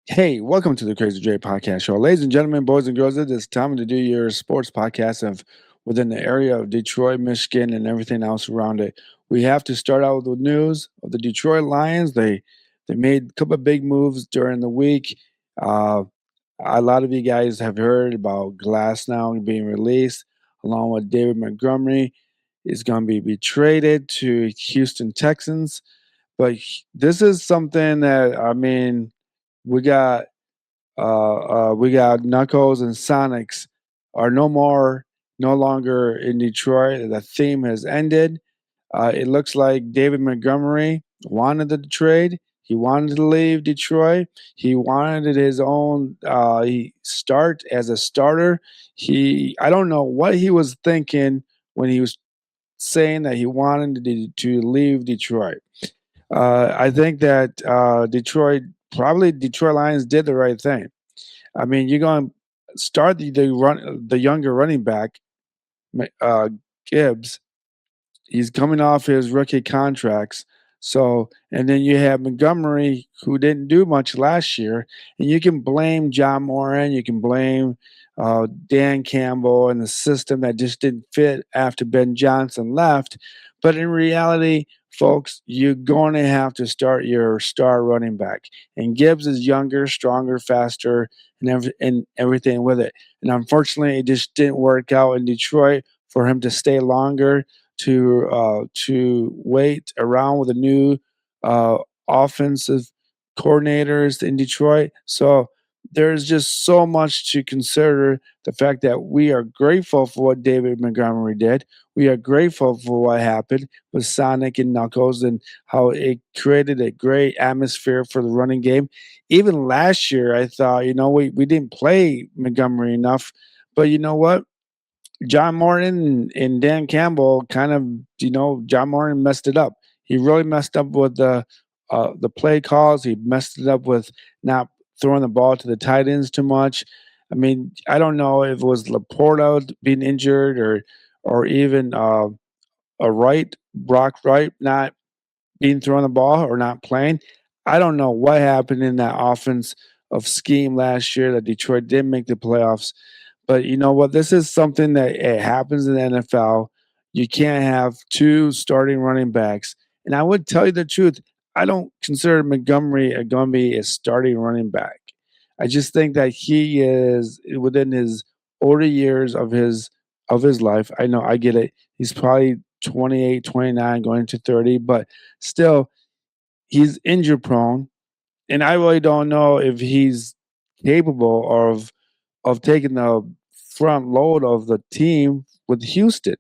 Hey, welcome to the Crazy J Podcast Show. Ladies and gentlemen, boys and girls, it is time to do your sports podcast of within the area of Detroit, Michigan, and everything else around it. We have to start out with the news of the Detroit Lions. They made a couple of big moves during the week. Uh, a lot of you guys have heard about Glass now being released, along with David Montgomery is going to be traded to Houston Texans. But this is something that we got we got Knuckles and Sonics are no longer in Detroit. The theme has ended. It looks like David Montgomery wanted the trade. He wanted to leave Detroit. He wanted his own start as a starter. I don't know what he was thinking when he was saying that he wanted to leave Detroit. I think that Detroit Lions did the right thing. I mean, you're going to start the younger running back, uh, Gibbs. He's coming off his rookie contracts. So, and then you have Montgomery, who didn't do much last year, and you can blame John Moran, you can blame Dan Campbell and the system that just didn't fit after Ben Johnson left. But in reality, folks, you're going to have to start your star running back. And Gibbs is younger, stronger, faster, and everything with it. And unfortunately, it just didn't work out in Detroit for him to stay longer to wait around with a new uh, offensive coordinators in Detroit. So there's just so much to consider. The fact that we are grateful for what David Montgomery did. We are grateful for what happened with Sonic and Knuckles and how it created a great atmosphere for the running game. Even last year, I thought, we didn't play Montgomery enough. But you know what? John Morton and Dan Campbell kind of, John Morton messed it up. He really messed up with the play calls. He messed it up with not throwing the ball to the tight ends too much. I mean, I don't know if it was Laporta being injured or even Brock Wright not being thrown the ball or not playing. I don't know what happened in that offense of scheme last year that Detroit didn't make the playoffs. But you know what? This is something that it happens in the NFL. You can't have two starting running backs. And I would tell you the truth, I don't consider Montgomery going to be a starting running back. I just think that he is within his older years of his life. I know I get it. He's probably 28, 29, going to 30, but still he's injury prone. And I really don't know if he's capable of taking the front load of the team with Houston.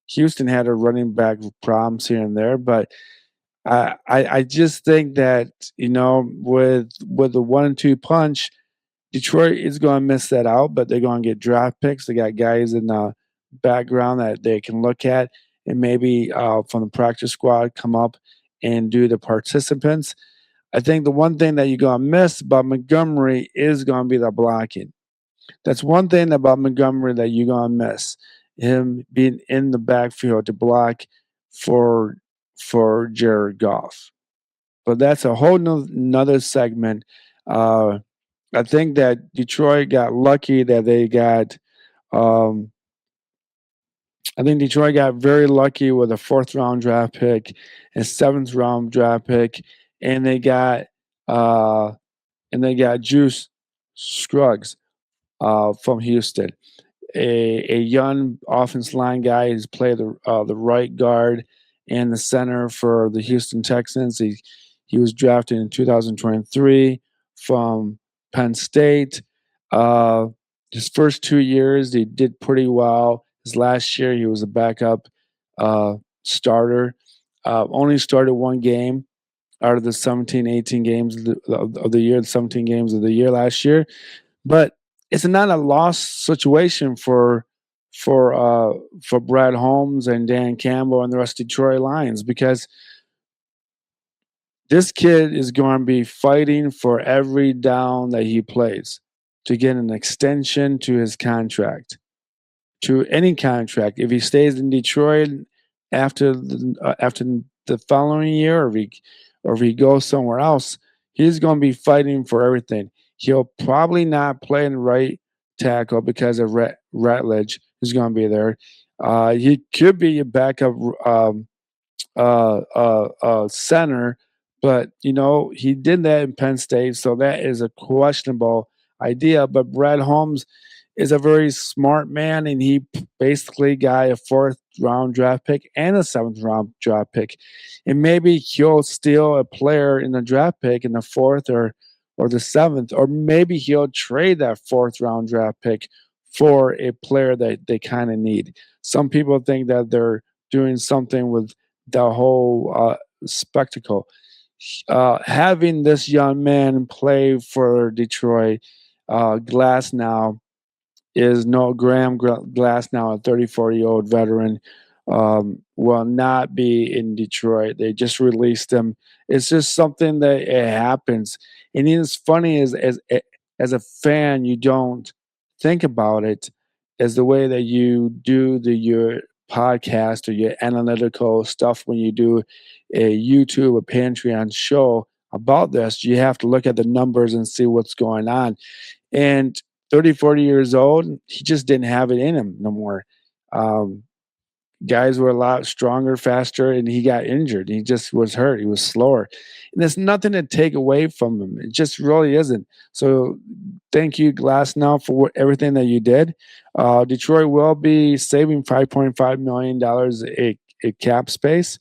Houston had a running back problems here and there, but I just think that with the 1-2 punch, Detroit is going to miss that out, but they're going to get draft picks. They got guys in the background that they can look at and maybe from the practice squad come up and do the participants. I think the one thing that you're going to miss about Montgomery is going to be the blocking. That's one thing about Montgomery that you're gonna miss. Him being in the backfield to block for Jared Goff. But that's a whole nother segment. Uh, I think that Detroit got lucky that they got. Um, I think Detroit got very lucky with a fourth round draft pick, a seventh round draft pick, and they got uh, Juice Scruggs from Houston. A young offense line guy who's played the right guard and the center for the Houston Texans. He was drafted in 2023 from Penn State. Uh, his first 2 years, he did pretty well. His last year, he was a backup starter. Only started one game out of the 17, 18 games of the year, the 17 games of the year last year. But it's not a loss situation for Brad Holmes and Dan Campbell and the rest of Detroit Lions because this kid is going to be fighting for every down that he plays to get an extension to his contract, to any contract. If he stays in Detroit after the following year, or if he goes somewhere else, he's going to be fighting for everything. He'll probably not play in right tackle because of Rutledge who's going to be there. He could be a backup center, but he did that in Penn State, so that is a questionable idea. But Brad Holmes is a very smart man, and he basically got a fourth round draft pick and a seventh round draft pick, and maybe he'll steal a player in the draft pick in the fourth or the seventh, or maybe he'll trade that fourth round draft pick for a player that they kind of need. Some people think that they're doing something with the whole spectacle. Having this young man play for Detroit, Glass now is no Graham Glass now, a 34-year-old veteran, will not be in Detroit. They just released him. It's just something that it happens. And it's funny as a fan, you don't think about it as the way that you do your podcast or your analytical stuff when you do a YouTube, a Patreon show about this. You have to look at the numbers and see what's going on. And 30, 40 years old, he just didn't have it in him no more. Um, Guys were a lot stronger, faster, and he got injured. He just was hurt. He was slower. And there's nothing to take away from him. It just really isn't. So thank you, Glass, now for everything that you did. Detroit will be saving $5.5 million a cap space.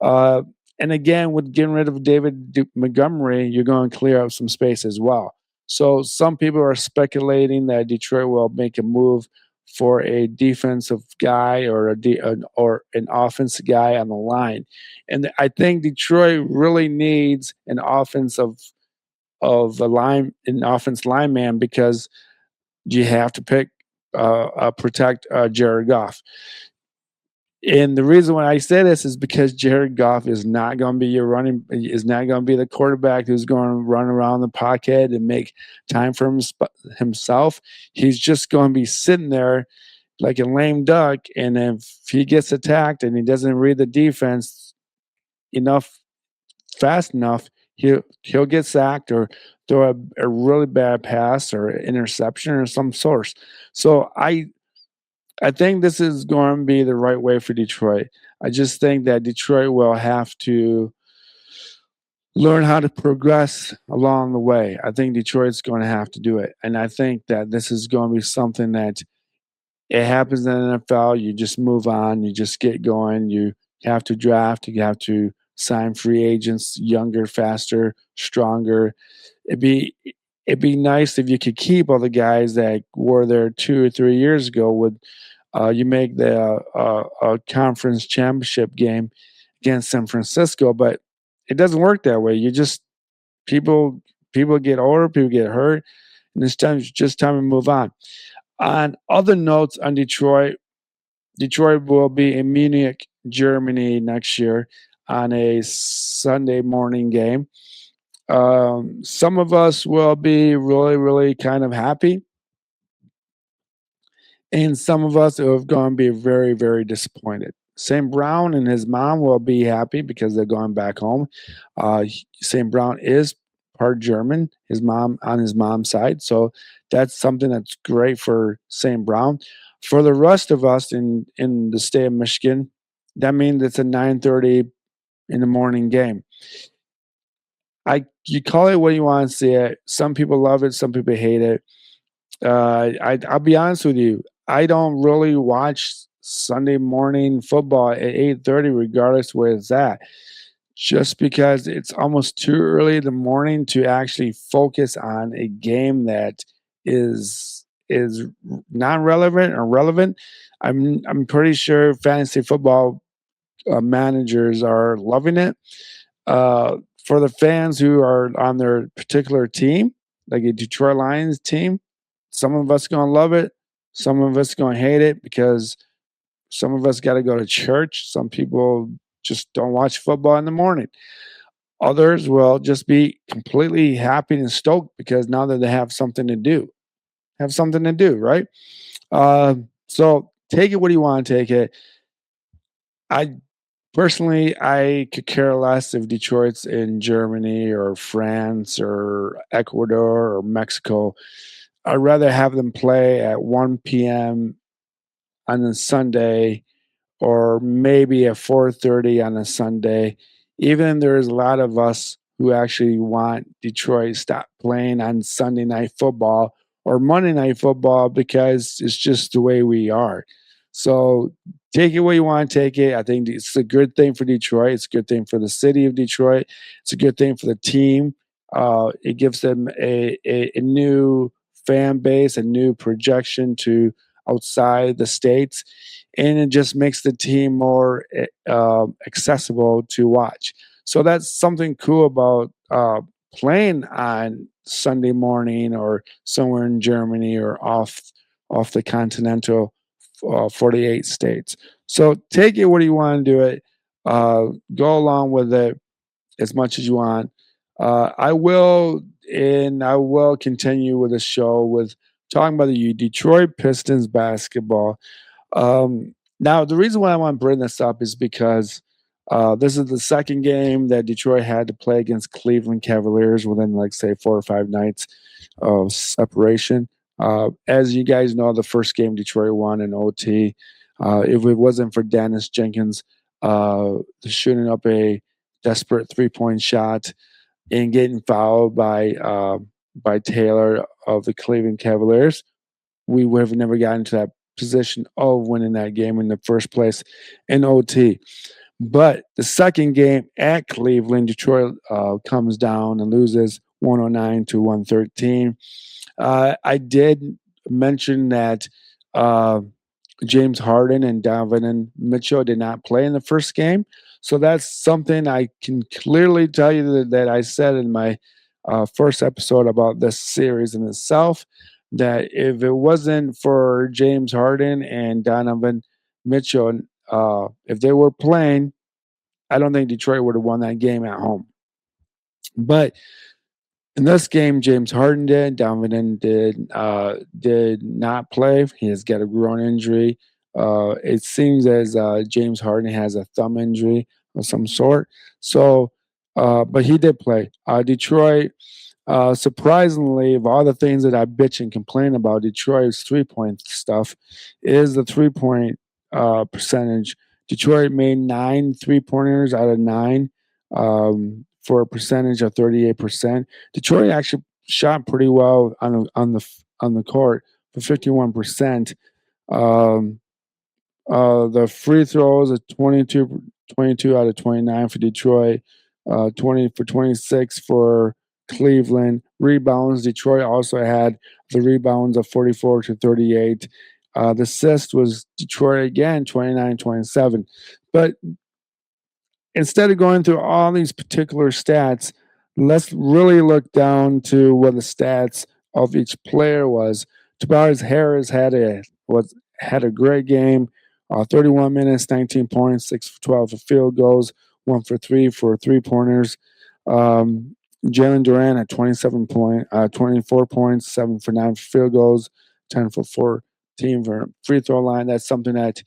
Uh, and again, with getting rid of David Montgomery, you're going to clear up some space as well. So some people are speculating that Detroit will make a move for a defensive guy or or an offensive guy on the line, and I think Detroit really needs an offense lineman because you have to protect Jared Goff. And the reason why I say this is because Jared Goff is not going to be is not going to be the quarterback who's going to run around the pocket and make time for himself. He's just going to be sitting there like a lame duck. And if he gets attacked and he doesn't read the defense enough, fast enough, he'll get sacked or throw a really bad pass or interception or some source. So I think this is going to be the right way for Detroit. I just think that Detroit will have to learn how to progress along the way. I think Detroit's going to have to do it. And I think that this is going to be something that it happens in the NFL. You just move on, you just get going. You have to draft, you have to sign free agents, younger, faster, stronger. It'd be it'd be nice if you could keep all the guys that were there 2 or 3 years ago. With you make the conference championship game against San Francisco, but it doesn't work that way. You just people people get older, people get hurt, and it's just time to move on. On other notes on Detroit, Detroit will be in Munich, Germany next year on a Sunday morning game. Some of us will be really, really kind of happy, and some of us are going to be very, very disappointed. St. Brown and his mom will be happy because they're going back home. St. Brown is part German, his mom on his mom's side, so that's something that's great for St. Brown. For the rest of us in the state of Michigan, that means it's a 9:30 in the morning game. You call it what you want to see it. Some people love it, some people hate it. I'll be honest with you. I don't really watch Sunday morning football at 8:30, regardless where it's at, just because it's almost too early in the morning to actually focus on a game that is non-relevant or relevant. I'm pretty sure fantasy football managers are loving it. For the fans who are on their particular team, like a Detroit Lions team, some of us gonna love it. Some of us gonna hate it because some of us got to go to church. Some people just don't watch football in the morning. Others will just be completely happy and stoked because now that they have something to do, right? So take it what you want to take it. I Personally, I could care less if Detroit's in Germany or France or Ecuador or Mexico. I'd rather have them play at 1 p.m. on a Sunday or maybe at 4:30 on a Sunday. Even there's a lot of us who actually want Detroit to stop playing on Sunday night football or Monday night football because it's just the way we are. So take it where you want to take it. I think it's a good thing for Detroit. It's a good thing for the city of Detroit. It's a good thing for the team. It gives them a new fan base, a new projection to outside the states, and it just makes the team more accessible to watch. So that's something cool about playing on Sunday morning or somewhere in Germany or off the continental 48 states. So take it what do you want to do it. Go along with it as much as you want. I will continue with the show with talking about the Detroit Pistons basketball. Now, the reason why I want to bring this up is because this is the second game that Detroit had to play against Cleveland Cavaliers within, like, say, 4 or 5 nights of separation. As you guys know, the first game Detroit won in OT. If it wasn't for Dennis Jenkins shooting up a desperate 3-point shot and getting fouled by Taylor of the Cleveland Cavaliers, we would have never gotten to that position of winning that game in the first place in OT. But the second game at Cleveland, Detroit comes down and loses 109 to 113. I did mention that uh, James Harden and Donovan Mitchell did not play in the first game. So that's something I can clearly tell you that I said in my first episode about this series in itself. That if it wasn't for James Harden and Donovan Mitchell, if they were playing, I don't think Detroit would have won that game at home. But in this game, James Harden did. Donovan did not play. He has got a groin injury. It seems as James Harden has a thumb injury of some sort. So, but he did play. Detroit, surprisingly, of all the things that I bitch and complain about Detroit's 3-point stuff, is the 3-point percentage. Detroit made 9 3-pointers out of 9 for a percentage of 38%. Detroit actually shot pretty well on the court for 51%. Um, the free throws are 22 out of 29 for Detroit, 20 for 26 for Cleveland. Rebounds, Detroit also had the rebounds of 44 to 38. The assist was Detroit again, 29-27. But instead of going through all these particular stats, let's really look down to what the stats of each player was. Tobias Harris had a great game, 31 minutes, 19 points, 6 for 12 for field goals, 1 for 3 for 3-pointers. Jalen Duran had 24 points, 7 for 9 for field goals, 10 for 14 for free throw line. That's something that,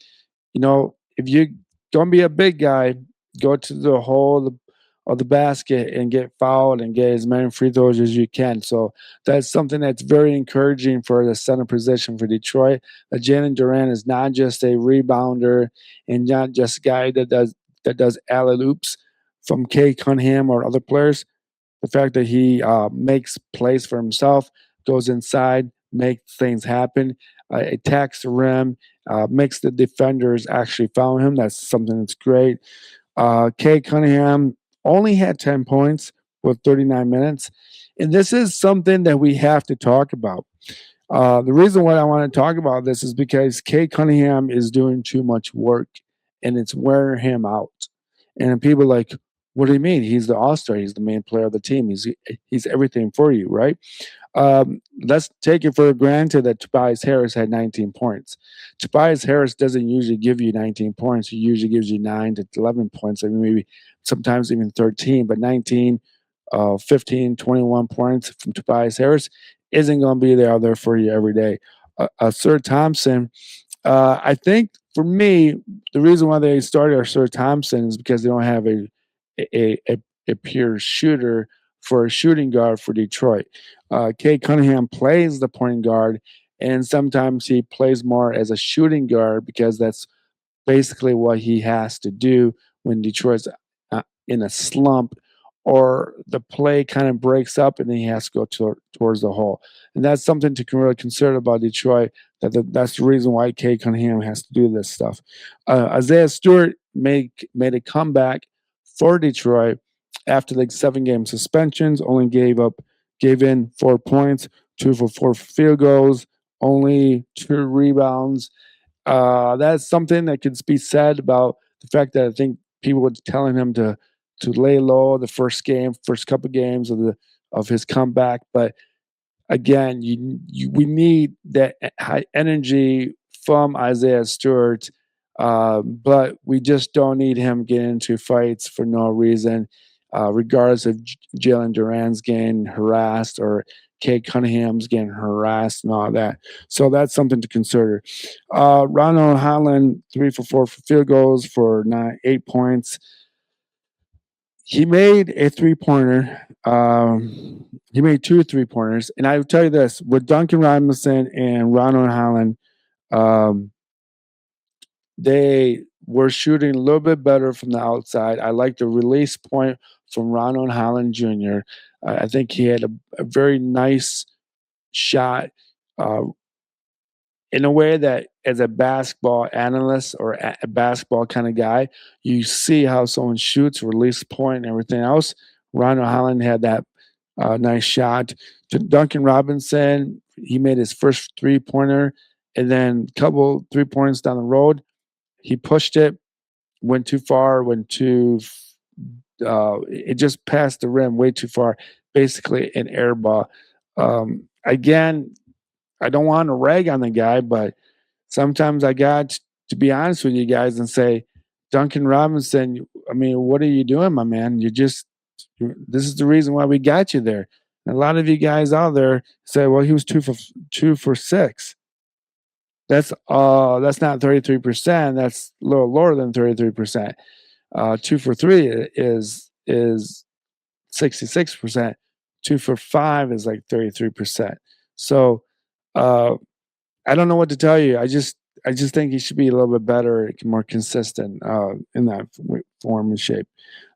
if you're going to be a big guy, go to the hole of the basket and get fouled and get as many free throws as you can. So that's something that's very encouraging for the center position for Detroit. Jalen Duran is not just a rebounder and not just a guy that does alley oops from Kay Cunningham or other players. The fact that he makes plays for himself, goes inside, makes things happen, attacks the rim, makes the defenders actually foul him. That's something that's great. Kay Cunningham only had 10 points with 39 minutes. And this is something that we have to talk about. The reason why I want to talk about this is because Kay Cunningham is doing too much work and it's wearing him out. And people are like, what do you mean? He's the all-star. He's the main player of the team. He's everything for you, right? Let's take it for granted that Tobias Harris had 19 points. Tobias Harris doesn't usually give you 19 points. He usually gives you 9 to 11 points. I mean, maybe sometimes even 13, but 19, 15, 21 points from Tobias Harris isn't going to be there for you every day. Sir Thompson, I think for me, the reason why they started Arthur Thompson is because they don't have a, a, a pure shooter for a shooting guard for Detroit. Kay Cunningham plays the point guard, and sometimes he plays more as a shooting guard because that's basically what he has to do when Detroit's in a slump or the play kind of breaks up and then he has to go towards the hole. And that's something to really consider about Detroit. That's the reason why Kay Cunningham has to do this stuff. Isaiah Stewart made a comeback for Detroit after like 7 game suspensions. Only gave in 4 points, 2 for 4 field goals, only 2 rebounds. That's something that could be said about the fact that I think people were telling him to lay low the first couple games of his comeback. But again, we need that high energy from Isaiah Stewart, but we just don't need him getting into fights for no reason, regardless of Jalen Duran's getting harassed or Kate Cunningham's getting harassed and all that. So that's something to consider. Ronald Holland, 3 for 4 for field goals for 8 points. He made a 3 pointer. He made 2 3 pointers, and I will tell you this: with Duncan Robinson and Ronald Holland, um, they were shooting a little bit better from the outside. I like the release point from Ronald Holland Jr. I think he had a very nice shot. Uh, in a way that as a basketball analyst or a basketball kind of guy, you see how someone shoots, release point, and everything else. Ronald Holland had that nice shot. Duncan Robinson, he made his first 3 pointer, and then a couple 3 points down the road, he pushed it, went too far, it just passed the rim way too far, basically an air ball. Again, I don't want to rag on the guy, but sometimes I got to be honest with you guys and say, Duncan Robinson, I mean, what are you doing, my man? This is the reason why we got you there. And a lot of you guys out there say, well, he was 2 for 6. That's not 33%. That's a little lower than 33%. 2 for 3 is 66%. 2 for 5 is like 33%. So I don't know what to tell you. I just think he should be a little bit better, more consistent in that form and shape.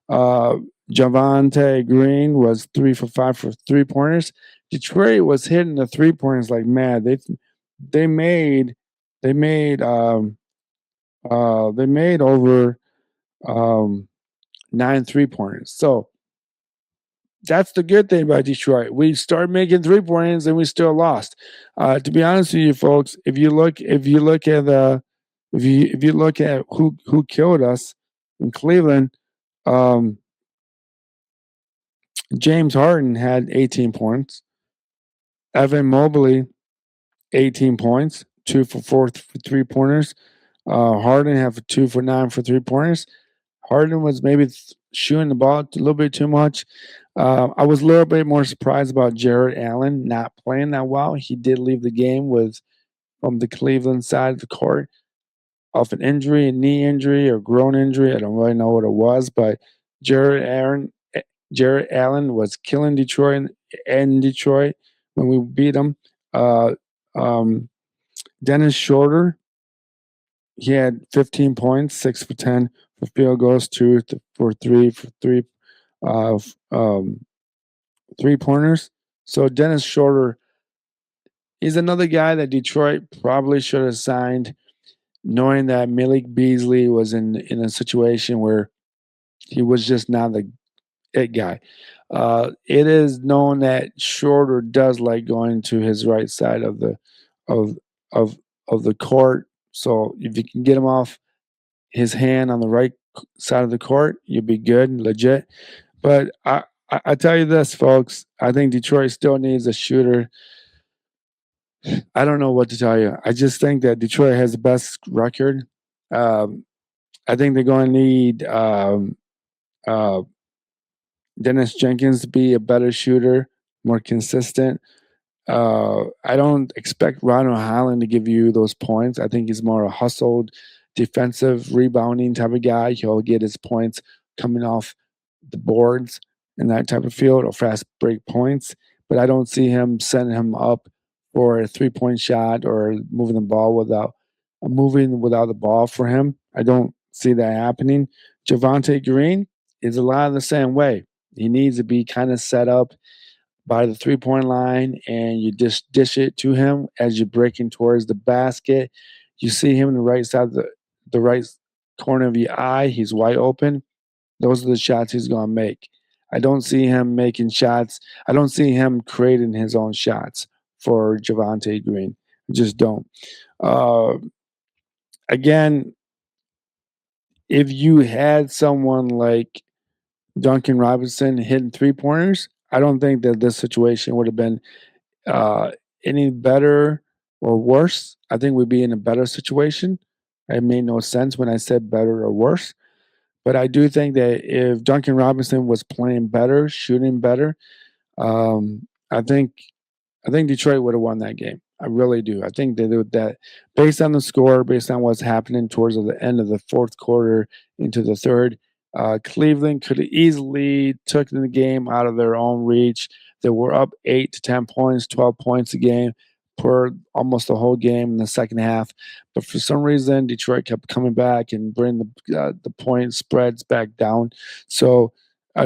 Uh, Javante Green was 3 for 5 for 3 pointers. Detroit was hitting the 3 pointers like mad. They made they made they made over um, 9 3 pointers. So that's the good thing about Detroit. We started making 3 pointers and we still lost. To be honest with you, folks, if you look at who killed us in Cleveland, um, James Harden had 18 points. Evan Mobley, 18 points, 2 for 4 for 3 pointers. Harden had 2 for 9 for 3 pointers. Harden was maybe shooting the ball a little bit too much. I was a little bit more surprised about Jared Allen not playing that well. He did leave the game from the Cleveland side of the court off an injury, a knee injury or groin injury. I don't really know what it was, but Jared Allen, Jared Allen was killing Detroit and Detroit when we beat them. Uh, um, Dennis Shorter, he had 15 points, 6 for 10 for field goals, 2 for 3 uh, 3 pointers. So Dennis Shorter, he's another guy that Detroit probably should have signed, knowing that Malik Beasley was in a situation where he was just not the it guy. It is known that Shorter does like going to his right side of of of the court. So if you can get him off his hand on the right side of the court, you'll be good and legit. But I tell you this, folks, I think Detroit still needs a shooter. I don't know what to tell you. I just think that Detroit has the best record. Um, I think they're going to need uh, Dennis Jenkins to be a better shooter, more consistent. I don't expect Ronald Holland to give you those points. I think he's more a hustled defensive rebounding type of guy. He'll get his points coming off the boards in that type of field or fast break points. But I don't see him setting him up for a 3-point shot or moving without the ball for him. I don't see that happening. Javante Green is a lot of the same way. He needs to be kind of set up by the 3-point line, and you just dish it to him as you're breaking towards the basket. You see him in the right side of the right corner of your eye. He's wide open. Those are the shots he's going to make. I don't see him making shots. I don't see him creating his own shots for Javante Green. I just don't. Uh, Again, if you had someone like Duncan Robinson hitting 3-pointers, I don't think that this situation would have been uh, any better or worse. I think we'd be in a better situation. It made no sense when I said better or worse. But I do think that if Duncan Robinson was playing better, shooting better, um, I think I think Detroit would have won that game. I really do. I think they did that based on the score, based on what's happening towards the end of the fourth quarter into the third. Cleveland could have easily taken the game out of their own reach. They were up 8 to 10 points, 12 points a game for almost the whole game in the second half. But for some reason, Detroit kept coming back and bringing the point spreads back down. So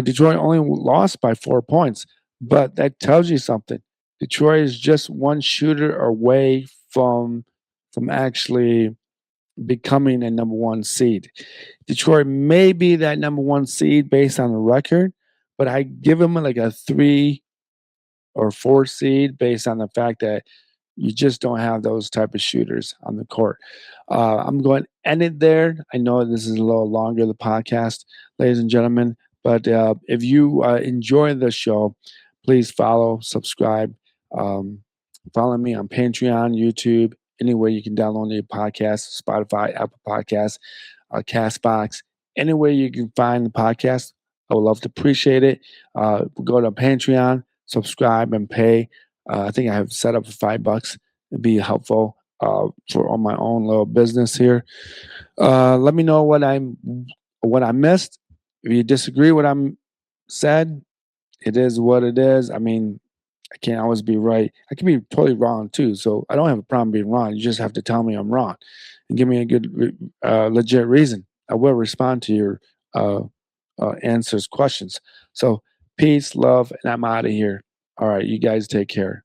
Detroit only lost by 4 points, but that tells you something. Detroit is just one shooter away from actually becoming a number one seed. Detroit may be that number one seed based on the record, but I give them like a 3 or 4 seed based on the fact that you just don't have those type of shooters on the court. I'm going to end it there. I know this is a little longer, the podcast, ladies and gentlemen, but if you enjoy the show, please follow, subscribe, um, follow me on Patreon, YouTube, anywhere you can download your podcast, Spotify, Apple Podcasts, Castbox, anywhere you can find the podcast. I would love to appreciate it. Go to Patreon, subscribe, and pay. I think I have set up for $5. It'd be helpful for on my own little business here. Let me know what I missed. If you disagree with what I'm said, it is what it is. I mean, I can't always be right. I can be totally wrong too. So I don't have a problem being wrong. You just have to tell me I'm wrong and give me a good, legit reason. I will respond to your uh, answers, questions. So peace, love, and I'm out of here. All right, you guys take care.